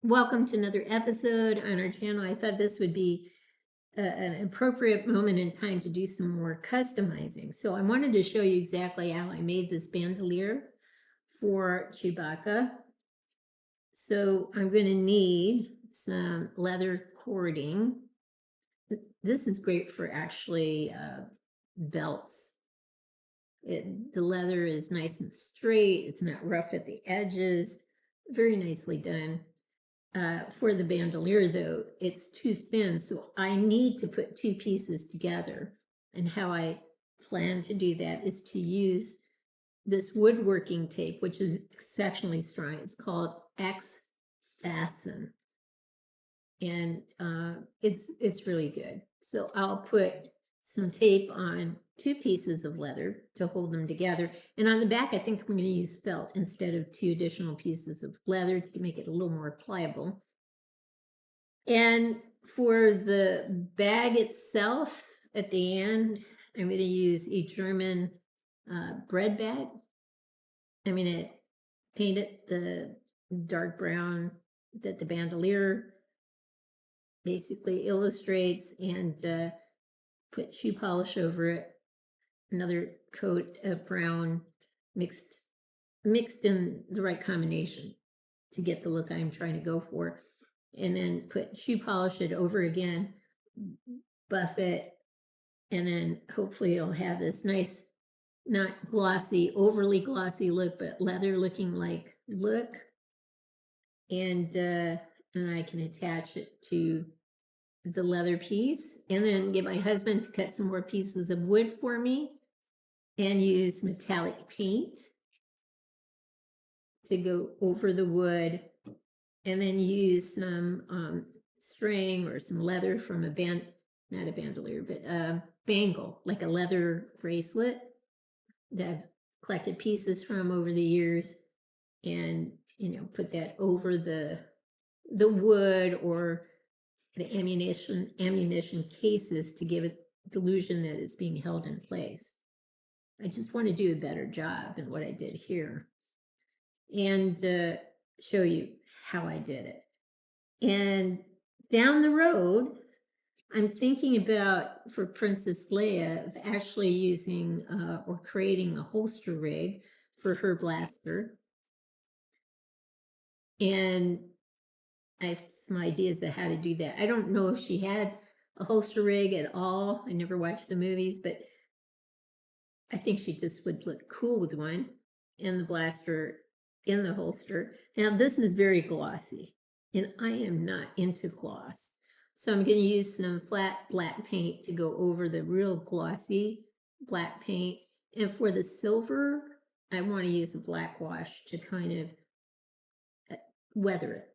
Welcome to another episode on our channel. I thought this would be an appropriate moment in time to do some more customizing. So I wanted to show you exactly how I made this bandolier for Chewbacca. So I'm going to need some leather cording. This is great for actually belts. The leather is nice and straight. It's not rough at the edges. Very nicely done. For the bandolier, though, it's too thin, so I need to put two pieces together. And how I plan to do that is to use this woodworking tape, which is exceptionally strong. It's called X-Fasten, and it's really good. So I'll put some tape on two pieces of leather to hold them together. And on the back, I think I'm going to use felt instead of two additional pieces of leather to make it a little more pliable. And for the bag itself, at the end, I'm going to use a German bread bag. I'm going to paint it the dark brown that the bandolier basically illustrates, and put shoe polish over it, another coat of brown mixed in the right combination to get the look I'm trying to go for, and then put shoe polish it over again, buff it, and then hopefully it'll have this nice, not glossy, overly glossy look, but leather looking like look. And I can attach it to the leather piece, and then get my husband to cut some more pieces of wood for me and use metallic paint to go over the wood, and then use some string or some leather from not a bandolier, but a bangle, like a leather bracelet that I've collected pieces from over the years, and put that over the wood or the ammunition cases to give it the illusion that it's being held in place. I just want to do a better job than what I did here, and show you how I did it. And down the road, I'm thinking about, for Princess Leia, of actually using or creating a holster rig for her blaster. And I have some ideas of how to do that. I don't know if she had a holster rig at all. I never watched the movies, but I think she just would look cool with one, and the blaster in the holster. Now, this is very glossy, and I am not into gloss. So I'm going to use some flat black paint to go over the real glossy black paint. And for the silver, I want to use a black wash to kind of weather it.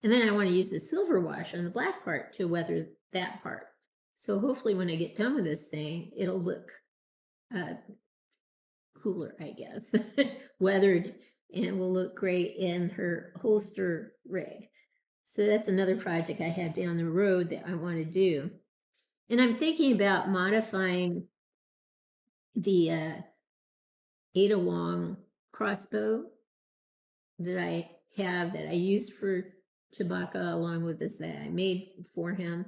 And then I want to use the silver wash on the black part to weather that part. So hopefully when I get done with this thing, it'll look cooler, I guess, weathered, and will look great in her holster rig. So that's another project I have down the road that I want to do. And I'm thinking about modifying the Ada Wong crossbow that I have, that I used for Chewbacca, along with this that I made for him,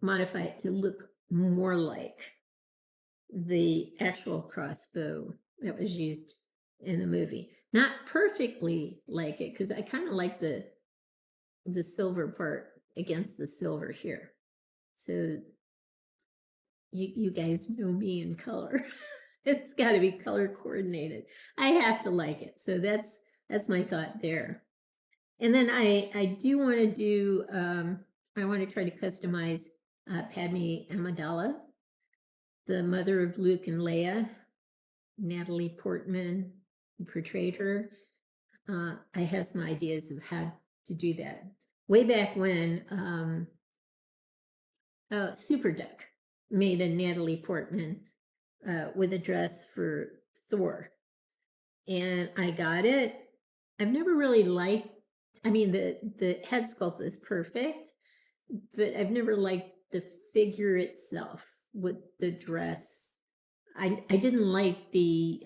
modify it to look more like the actual crossbow that was used in the movie. Not perfectly like it, because I kind of like the silver part against the silver here. So you guys know me in color. It's got to be color coordinated. I have to like it. So that's my thought there. And then I do want to do, I want to try to customize Padme Amidala, the mother of Luke and Leia. Natalie Portman portrayed her. I have some ideas of how to do that. Way back when Super Duck made a Natalie Portman with a dress for Thor, and I got it. I've never really liked, I mean, the head sculpt is perfect, but I've never liked the figure itself with the dress. I didn't like the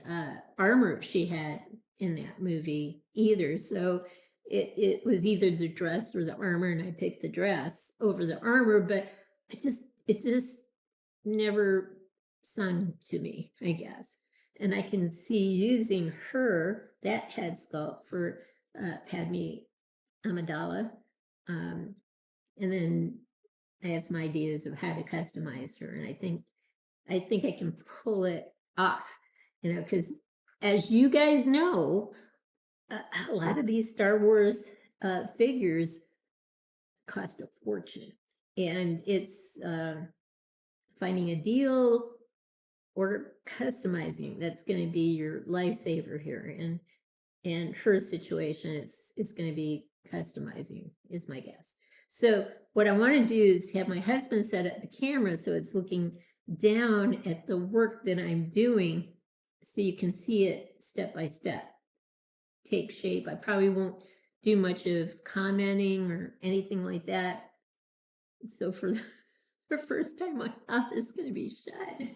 armor she had in that movie either. So it was either the dress or the armor, and I picked the dress over the armor, but it just never sung to me, I guess. And I can see using that head sculpt for Padme Amidala. And then I have some ideas of how to customize her, and I think I can pull it off, because as you guys know, a lot of these Star Wars figures cost a fortune, and it's finding a deal or customizing that's going to be your lifesaver here. And her situation, it's going to be customizing, is my guess. So what I want to do is have my husband set up the camera so it's looking down at the work that I'm doing, so you can see it step by step take shape. I probably won't do much of commenting or anything like that. So for the first time, my mouth is going to be shut.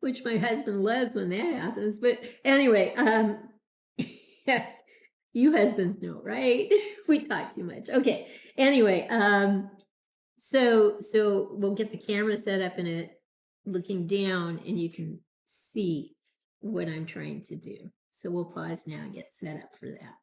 Which my husband loves when that happens. But anyway, yeah, you husbands know, right? We talk too much. Okay. Anyway, so we'll get the camera set up in it, looking down, and you can see what I'm trying to do. So we'll pause now and get set up for that.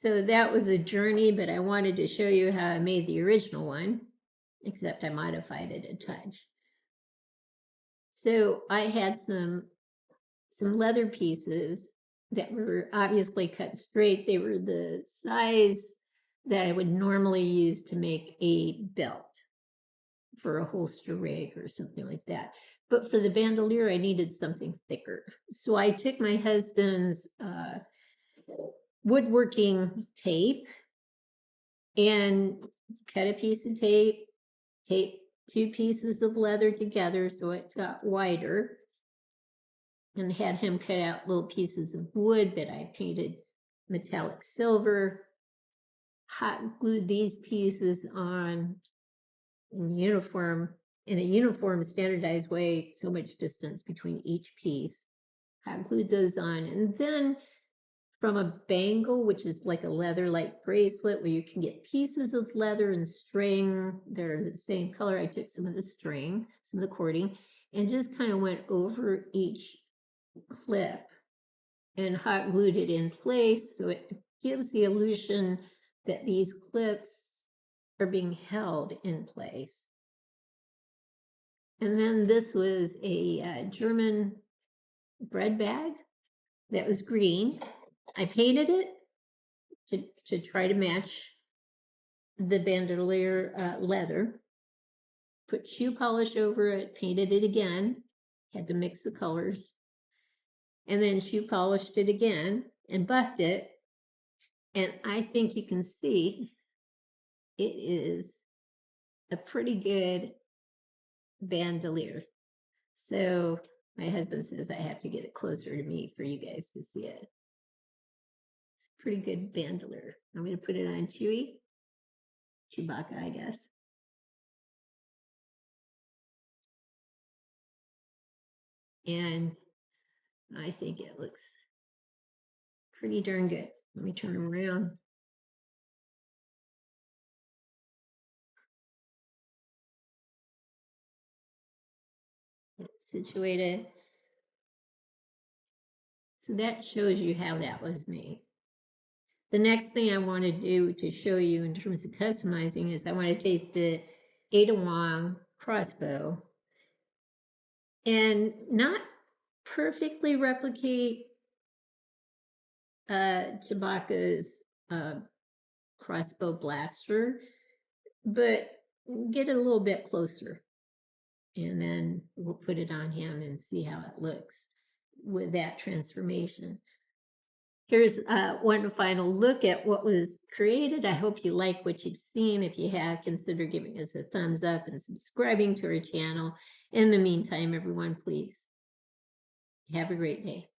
So that was a journey, but I wanted to show you how I made the original one, except I modified it a touch. So I had some leather pieces that were obviously cut straight. They were the size that I would normally use to make a belt for a holster rig or something like that. But for the bandolier, I needed something thicker. So I took my husband's woodworking tape and cut a piece of tape, taped two pieces of leather together so it got wider, and had him cut out little pieces of wood that I painted metallic silver, hot glued these pieces on in a uniform standardized way, so much distance between each piece, hot glued those on, and then from a bangle, which is like a leather-like bracelet where you can get pieces of leather and string that are the same color. I took some of the string, some of the cording, and just kind of went over each clip and hot glued it in place. So it gives the illusion that these clips are being held in place. And then this was a German bread bag that was green. I painted it to try to match the bandolier leather, put shoe polish over it, painted it again, had to mix the colors, and then shoe polished it again and buffed it. And I think you can see it is a pretty good bandolier. So my husband says I have to get it closer to me for you guys to see it. It's a pretty good bandolier. I'm going to put it on Chewbacca, I guess. And I think it looks pretty darn good. Let me turn them around. Get it situated. So that shows you how that was made. The next thing I want to do to show you in terms of customizing is I want to take the Ada Wong crossbow and not perfectly replicate Chewbacca's crossbow blaster, but get it a little bit closer. And then we'll put it on him and see how it looks with that transformation. Here's one final look at what was created. I hope you like what you've seen. If you have, consider giving us a thumbs up and subscribing to our channel. In the meantime, everyone, please have a great day.